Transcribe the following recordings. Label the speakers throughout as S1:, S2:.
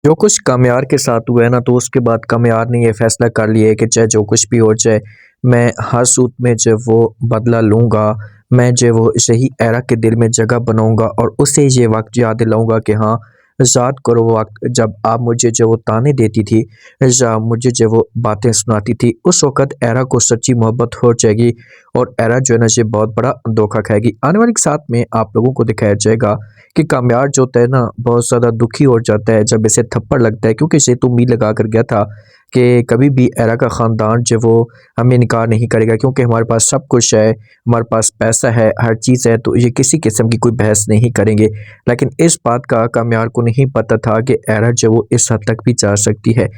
S1: जो कुछ कामयार के साथ हुआ है ना, तो उसके बाद कामयार ने ये फैसला कर लिया है कि चाहे जो कुछ भी हो जाए, मैं हर सूरत में जो वो बदला लूँगा। मैं जो वो सही एरा के दिल में जगह बनाऊँगा और उसे ये वक़्त याद दिलाऊँगा कि हाँ, याद करो वो वक़्त जब आप मुझे जो वो ताने देती थी, या मुझे जो वो बातें सुनाती थी, उस वक़्त एरा को सच्ची मोहब्बत हो जाएगी और एरा जो है ना, ये बहुत बड़ा धोखा खाएगी। आने वाले साथ में आप लोगों को दिखाया जाएगा कि कामयार जो होता है ना, बहुत ज़्यादा दुखी हो जाता है जब इसे थप्पड़ लगता है, क्योंकि इसे तो उम्मीद लगा कर गया था कि कभी भी एरा का ख़ानदान जो वो हमें इनकार नहीं करेगा, क्योंकि हमारे पास सब कुछ है, हमारे पास पैसा है, हर चीज़ है, तो ये किसी किस्म की कोई बहस नहीं करेंगे। लेकिन इस बात का कामयार को नहीं पता था कि एरा जो वो इस हद तक भी जा सकती है।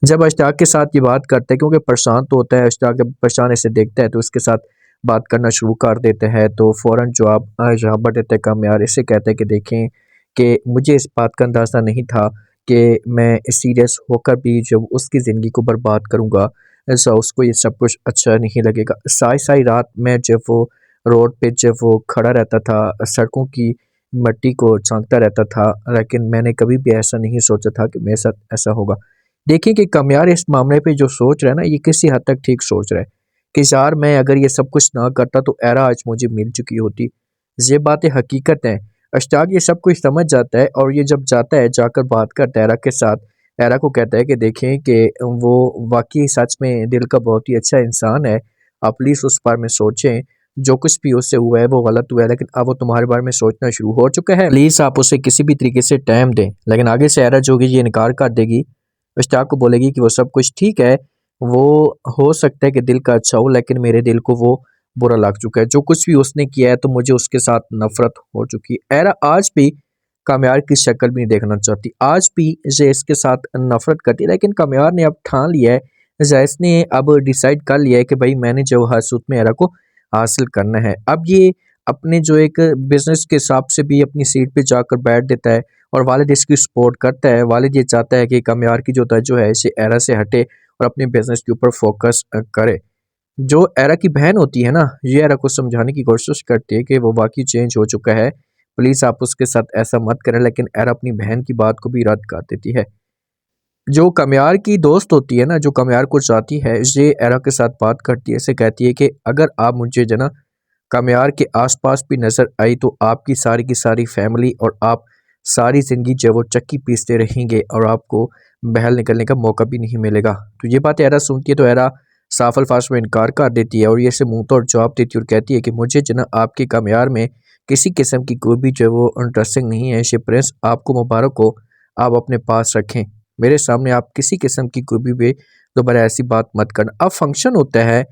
S1: जब अशताक के साथ ये बात करता है, क्योंकि परेशान तो होता है अशताक, जब परेशान इसे देखता है तो उसके साथ बात करना शुरू कर देते हैं, तो फ़ौरन जवाब जवाब देते हैं कामयार। इसे कहते हैं कि देखें कि मुझे इस बात का अंदाज़ा नहीं था कि मैं सीरियस होकर भी जब उसकी ज़िंदगी को बर्बाद करूँगा, ऐसा उसको ये सब कुछ अच्छा नहीं लगेगा। सारी-सारी रात मैं जब वो रोड पे जब वो खड़ा रहता था, सड़कों की मिट्टी को छाँटता रहता था, लेकिन मैंने कभी भी ऐसा नहीं सोचा था कि मेरे साथ ऐसा होगा। देखिए कि कामयार इस मामले पे जो सोच रहा है ना, ये किसी हद तक ठीक सोच रहा है कि यार मैं अगर ये सब कुछ ना करता तो एरा आज मुझे मिल चुकी होती। ये बातें हकीकत हैं। अश्ताक ये सब कुछ समझ जाता है और ये जब जाता है जाकर बात करता है एरा के साथ, एरा को कहता है कि देखें कि वो वाक़ई सच में दिल का बहुत ही अच्छा इंसान है। आप प्लीज़ उस बारे में सोचें, जो कुछ भी उससे हुआ है वो गलत हुआ है, लेकिन अब वो तुम्हारे बारे में सोचना शुरू हो चुका है। प्लीज़ आप उसे किसी भी तरीके से टाइम दें। लेकिन आगे से एरा जो होगी ये इनकार कर देगी। अश्ताक को बोलेगी कि वो सब कुछ ठीक है, वो हो सकता है कि दिल का अच्छा हो, लेकिन मेरे दिल को वो बुरा लग चुका है। जो कुछ भी उसने किया है तो मुझे उसके साथ नफ़रत हो चुकी है। एरा आज भी कामयार की शक्ल भी नहीं देखना चाहती। आज भी ये इसके साथ नफ़रत करती है, लेकिन कामयार ने अब ठान लिया है, ज़ाइस ने अब डिसाइड कर लिया है कि भाई मैंने जो हर सूरत में एरा को हासिल करना है। अब ये अपने जो एक बिज़नेस के हिसाब से भी अपनी सीट पे जाकर बैठ देता है और वालिद इसकी सपोर्ट करता है। वालिद ये चाहता है कि कामयार की जो तवज्जो है इसे एरा से हटे और अपने बिज़नेस के ऊपर फ़ोकस करे। जो एरा की बहन होती है ना, ये एरा को समझाने की कोशिश करती है कि वो वाक़ई चेंज हो चुका है, प्लीज़ आप उसके साथ ऐसा मत करें, लेकिन एरा अपनी बहन की बात को भी रद्द कर देती है। जो कामयार की दोस्त होती है ना, जो कामयार को चाहती है, ये एरा के साथ बात करती है, इसे कहती है कि अगर आप मुझे जो ना कामयार के आस-पास भी नज़र आई तो आपकी सारी की सारी फैमिली और आप सारी ज़िंदगी जो है वो चक्की पीसते रहेंगे और आपको बहल निकलने का मौका भी नहीं मिलेगा। तो ये बात एरा सुनती है तो एरा साफ अल्फाज में इनकार कर देती है और ये इसे मुँह तोड़ जवाब देती है और कहती है कि मुझे जो ना आपके कामयार में किसी किस्म की कोई भी जो है वो इंटरेस्टिंग नहीं है। ये प्रिंस आपको मुबारक हो, आप अपने पास रखें। मेरे सामने आप किसी किस्म की कोई भी दोबारा ऐसी बात मत करना। अब फंक्शन होता है,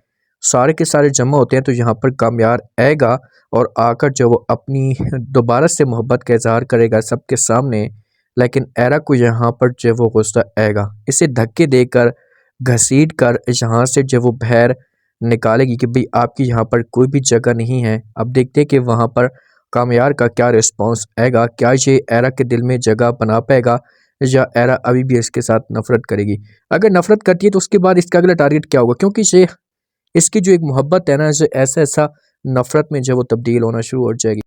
S1: सारे के सारे जमा होते हैं, तो यहाँ पर कामयार आएगा और आकर जो वो अपनी दोबारा से मोहब्बत का इज़हार करेगा सबके सामने। लेकिन एरा को यहाँ पर जो वो गुस्सा आएगा, इसे धक्के देकर, घसीट कर यहाँ से जो वो बाहर निकालेगी कि भाई आपकी यहाँ पर कोई भी जगह नहीं है। अब देखते हैं कि वहाँ पर कामयार का क्या रिस्पॉन्स आएगा, क्या ये एरा के दिल में जगह बना पाएगा या एरा अभी भी इसके साथ नफ़रत करेगी। अगर नफ़रत करती है तो उसके बाद इसका अगला टारगेट क्या होगा, क्योंकि ये इसकी जो एक मोहब्बत है ना, जो ऐसा-ऐसा नफ़रत में जो वो तब्दील होना शुरू हो जाएगी।